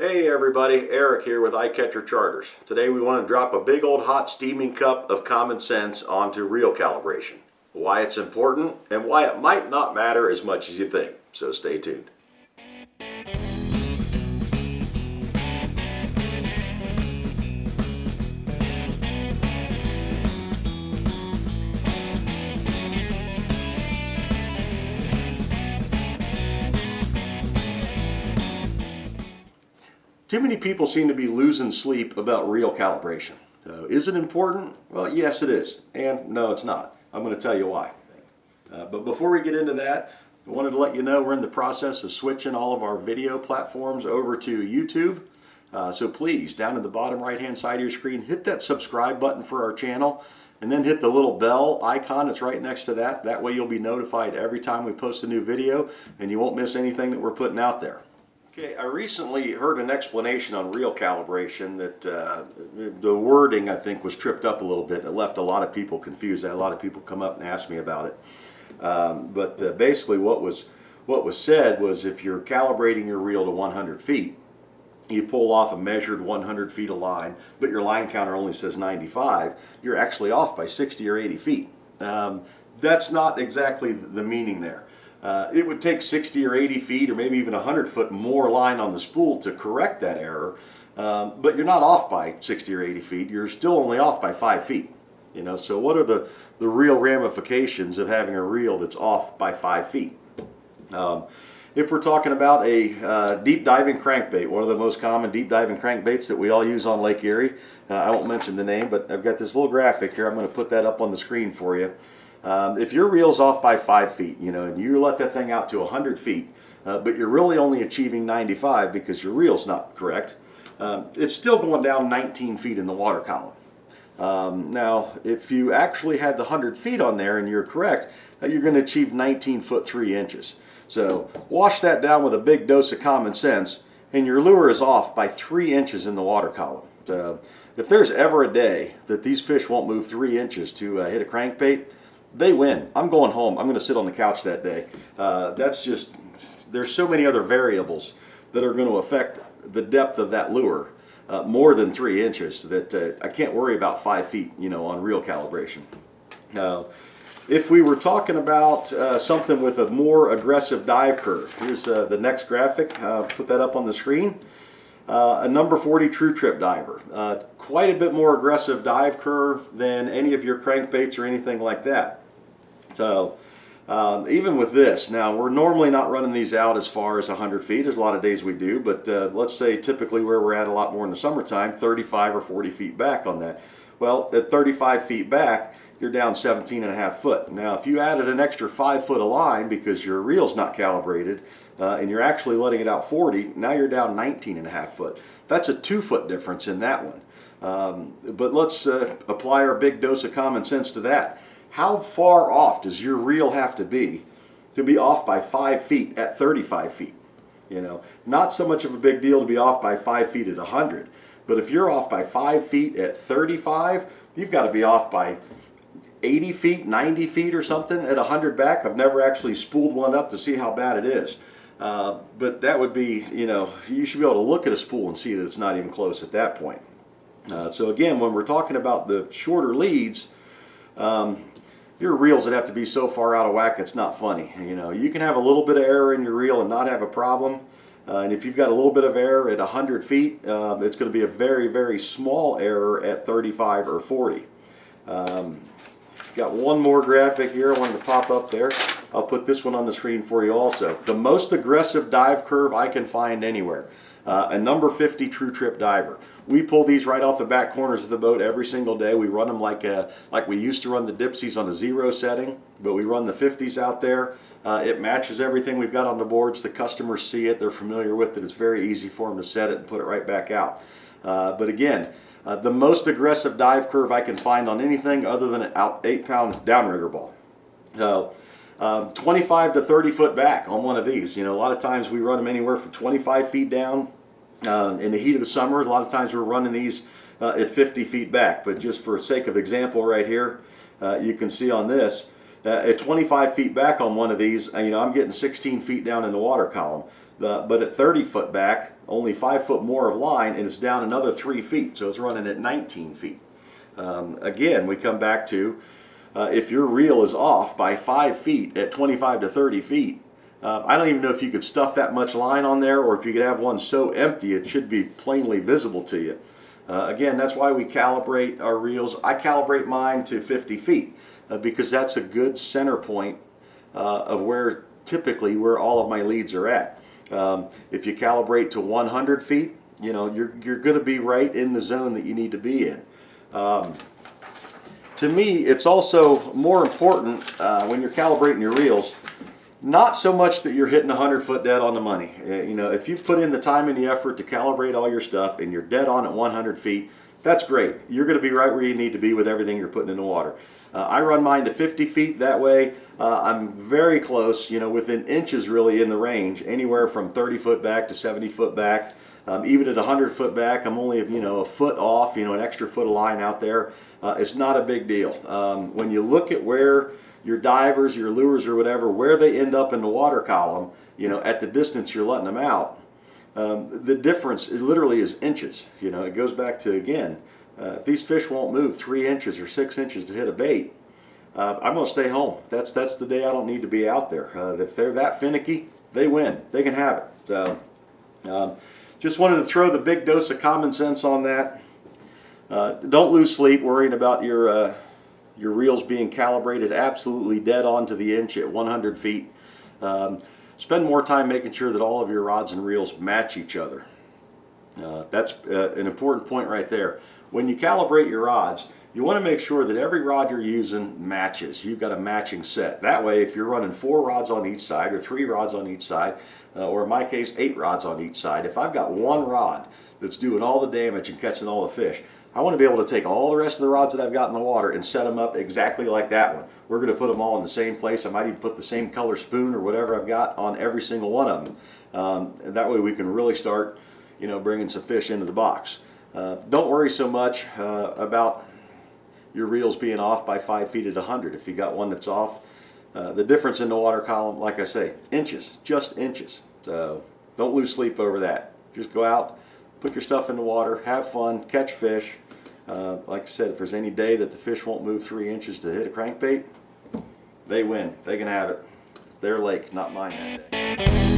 Hey everybody, Eric here with Catcher Charters. Today we want to drop a big old hot steaming cup of common sense onto reel calibration. Why it's important and why it might not matter as much as you think. So stay tuned. Too many people seem to be losing sleep about reel calibration. Is it important? Well, yes it is. And no, it's not. I'm going to tell you why. But before we get into that, I wanted to let you know we're in the process of switching all of our video platforms over to YouTube. So please, down in the bottom right hand side of your screen, hit that subscribe button for our channel and then hit the little bell icon that's right next to that. That way you'll be notified every time we post a new video and you won't miss anything that we're putting out there. Okay, I recently heard an explanation on reel calibration that the wording I think was tripped up a little bit. It left a lot of people confused. I had a lot of people come up and ask me about it. But basically what was said was if you're calibrating your reel to 100 feet, you pull off a measured 100 feet of line, but your line counter only says 95, you're actually off by 60 or 80 feet. That's not exactly the meaning there. It would take 60 or 80 feet or maybe even 100 foot more line on the spool to correct that error, but you're not off by 60 or 80 feet. You're still only off by 5 feet. You know, so what are the real ramifications of having a reel that's off by 5 feet? If we're talking about a deep diving crankbait, one of the most common deep diving crankbaits that we all use on Lake Erie, I won't mention the name, but I've got this little graphic here. I'm going to put that up on the screen for you. If your reel's off by 5 feet, you know, and you let that thing out to 100 feet, but you're really only achieving 95 because your reel's not correct, it's still going down 19 feet in the water column. Now, if you actually had the 100 feet on there and you're correct, you're going to achieve 19 foot 3 inches. So wash that down with a big dose of common sense, and your lure is off by 3 inches in the water column. If there's ever a day that these fish won't move 3 inches to hit a crankbait, they win. I'm going home. I'm going to sit on the couch that day. That's just, there's so many other variables that are going to affect the depth of that lure more than 3 inches that I can't worry about 5 feet, you know, on reel calibration. If we were talking about something with a more aggressive dive curve, here's the next graphic. Put that up on the screen. A number 40 true TripDiver. Quite a bit more aggressive dive curve than any of your crankbaits or anything like that. So even with this, now we're normally not running these out as far as 100 feet. There's a lot of days we do, but let's say typically where we're at a lot more in the summertime, 35 or 40 feet back on that. Well, at 35 feet back, you're down 17.5 foot. Now, if you added an extra 5 foot of line because your reel's not calibrated and you're actually letting it out 40, now you're down 19.5 foot. That's a 2 foot difference in that one. But let's apply our big dose of common sense to that. How far off does your reel have to be off by 5 feet at 35 feet? You know, not so much of a big deal to be off by 5 feet at 100, but if you're off by 5 feet at 35, you've got to be off by 80 feet, 90 feet or something at 100 back. I've never actually spooled one up to see how bad it is. But that would be, you know, you should be able to look at a spool and see that it's not even close at that point. So again, when we're talking about the shorter leads, your reels that have to be so far out of whack it's not funny. You know, you can have a little bit of error in your reel and not have a problem. And if you've got a little bit of error at 100 feet, it's going to be a very, very small error at 35 or 40. Got one more graphic here I wanted to pop up there. I'll put this one on the screen for you also. The most aggressive dive curve I can find anywhere. A number 50 true TripDiver. We pull these right off the back corners of the boat every single day. We run them like we used to run the Dipsies on the 0 setting, but we run the 50s out there. It matches everything we've got on the boards. The customers see it. They're familiar with it. It's very easy for them to set it and put it right back out. But again, the most aggressive dive curve I can find on anything other than an 8-pound downrigger ball. So 25 to 30 foot back on one of these. You know, a lot of times we run them anywhere from 25 feet down. In the heat of the summer, a lot of times we're running these at 50 feet back. But just for sake of example right here, you can see on this, at 25 feet back on one of these, you know, I'm getting 16 feet down in the water column. But at 30 foot back, only 5 foot more of line, and it's down another 3 feet, so it's running at 19 feet. Again, we come back to if your reel is off by 5 feet at 25 to 30 feet, I don't even know if you could stuff that much line on there, or if you could have one so empty it should be plainly visible to you. Again, that's why we calibrate our reels. I calibrate mine to 50 feet because that's a good center point of where typically where all of my leads are at. If you calibrate to 100 feet, you know, you're going to be right in the zone that you need to be in. To me, it's also more important when you're calibrating your reels, not so much that you're hitting 100 foot dead on the money. You know, if you've put in the time and the effort to calibrate all your stuff and you're dead on at 100 feet, that's great. You're going to be right where you need to be with everything you're putting in the water. I run mine to 50 feet. That way I'm very close, you know, within inches really in the range, anywhere from 30 foot back to 70 foot back. Even at 100 foot back, I'm only, you know, a foot off, you know, an extra foot of line out there. It's not a big deal. When you look at where your divers, your lures or whatever, where they end up in the water column, you know, at the distance you're letting them out, the difference is literally is inches. You know, it goes back to, again, if these fish won't move 3 inches or 6 inches to hit a bait, I'm going to stay home. That's the day I don't need to be out there. If they're that finicky, they win. They can have it. So, just wanted to throw the big dose of common sense on that. Don't lose sleep worrying about your reels being calibrated absolutely dead on to the inch at 100 feet. Spend more time making sure that all of your rods and reels match each other. That's an important point right there. When you calibrate your rods, you want to make sure that every rod you're using matches. You've got a matching set. That way, if you're running 4 rods on each side or 3 rods on each side, or in my case 8 rods on each side, if I've got one rod that's doing all the damage and catching all the fish, I want to be able to take all the rest of the rods that I've got in the water and set them up exactly like that one. We're going to put them all in the same place. I might even put the same color spoon or whatever I've got on every single one of them. That way we can really start, you know, bringing some fish into the box. Don't worry so much about your reels being off by 5 feet at 100. If you got one that's off, the difference in the water column, like I say, inches, just inches. So don't lose sleep over that. Just go out, put your stuff in the water, have fun, catch fish. Like I said, if there's any day that the fish won't move 3 inches to hit a crankbait, they win. They can have it. It's their lake, not mine that day.